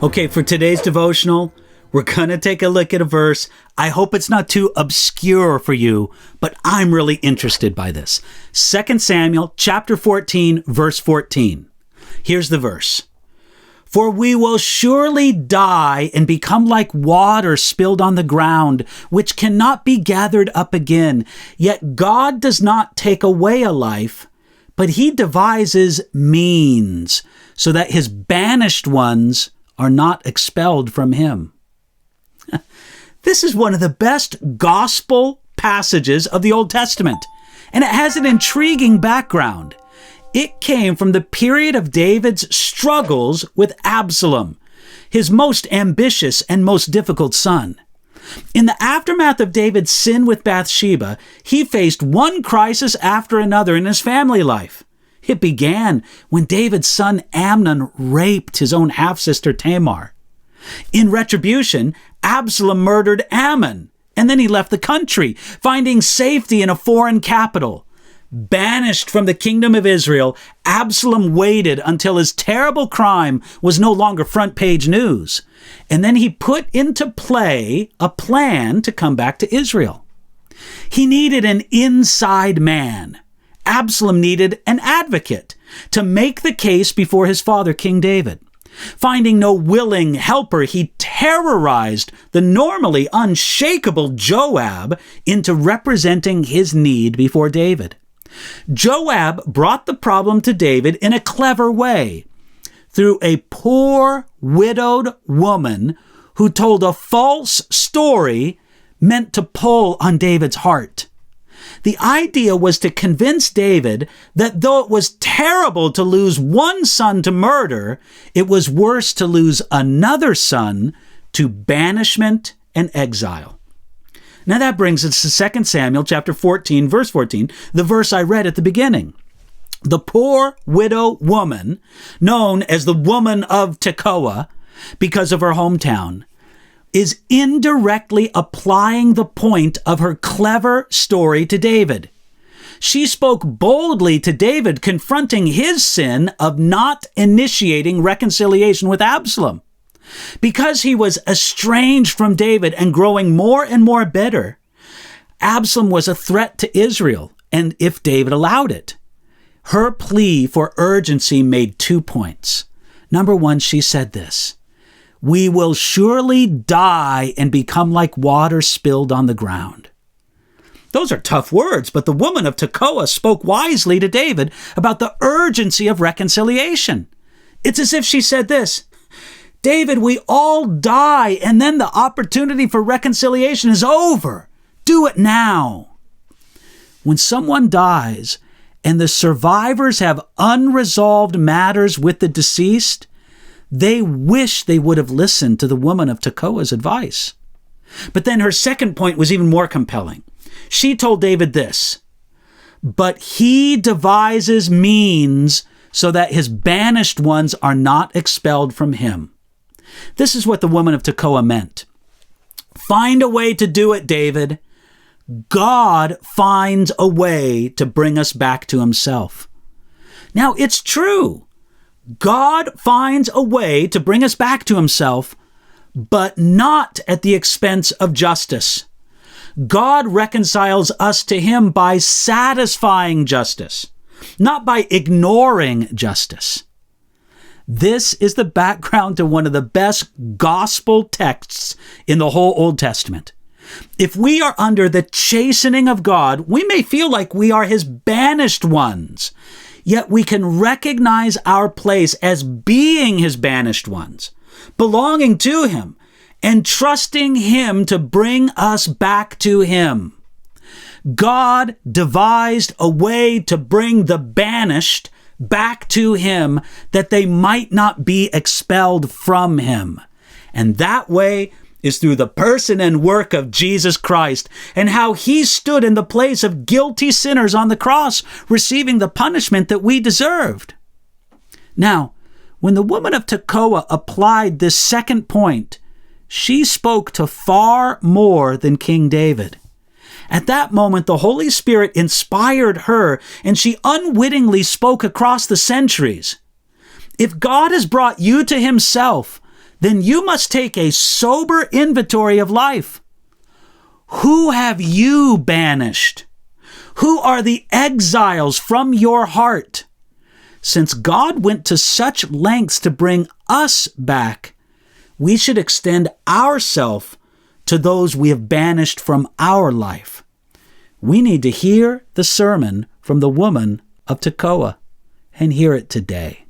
Okay, for today's devotional, we're going to take a look at a verse. I hope it's not too obscure for you, but I'm really interested by this. 2 Samuel chapter 14, verse 14. Here's the verse. For we will surely die and become like water spilled on the ground, which cannot be gathered up again. Yet God does not take away a life, but he devises means so that his banished ones are not expelled from him. This is one of the best gospel passages of the Old Testament, and it has an intriguing background. It came from the period of David's struggles with Absalom, his most ambitious and most difficult son. In the aftermath of David's sin with Bathsheba, he faced one crisis after another in his family life. It began when David's son Amnon raped his own half-sister Tamar. In retribution, Absalom murdered Ammon, and then he left the country, finding safety in a foreign capital. Banished from the kingdom of Israel, Absalom waited until his terrible crime was no longer front-page news, and then he put into play a plan to come back to Israel. He needed an inside man. Absalom needed an advocate to make the case before his father, King David. Finding no willing helper, he terrorized the normally unshakable Joab into representing his need before David. Joab brought the problem to David in a clever way, through a poor, widowed woman who told a false story meant to pull on David's heart. The idea was to convince David that though it was terrible to lose one son to murder, it was worse to lose another son to banishment and exile. Now that brings us to 2 Samuel chapter 14, verse 14, the verse I read at the beginning. The poor widow woman, known as the woman of Tekoa because of her hometown, is indirectly applying the point of her clever story to David. She spoke boldly to David, confronting his sin of not initiating reconciliation with Absalom. Because he was estranged from David and growing more and more bitter, Absalom was a threat to Israel, and if David allowed it. Her plea for urgency made 2 points. Number one, she said this: we will surely die and become like water spilled on the ground. Those are tough words, but the woman of Tekoa spoke wisely to David about the urgency of reconciliation. It's as if she said this: David, we all die, and then the opportunity for reconciliation is over. Do it now. When someone dies and the survivors have unresolved matters with the deceased, they wish they would have listened to the woman of Tekoa's advice. But then her second point was even more compelling. She told David this: but he devises means so that his banished ones are not expelled from him. This is what the woman of Tekoa meant. Find a way to do it, David. God finds a way to bring us back to himself. Now, it's true. God finds a way to bring us back to himself, but not at the expense of justice. God reconciles us to him by satisfying justice, not by ignoring justice. This is the background to one of the best gospel texts in the whole Old Testament. If we are under the chastening of God, we may feel like we are his banished ones. Yet we can recognize our place as being his banished ones, belonging to him, and trusting him to bring us back to him. God devised a way to bring the banished back to him that they might not be expelled from him. And that way is through the person and work of Jesus Christ and how he stood in the place of guilty sinners on the cross, receiving the punishment that we deserved. Now, when the woman of Tekoa applied this second point, she spoke to far more than King David. At that moment, the Holy Spirit inspired her, and she unwittingly spoke across the centuries. If God has brought you to himself, then you must take a sober inventory of life. Who have you banished? Who are the exiles from your heart? Since God went to such lengths to bring us back, we should extend ourselves to those we have banished from our life. We need to hear the sermon from the woman of Tekoa and hear it today.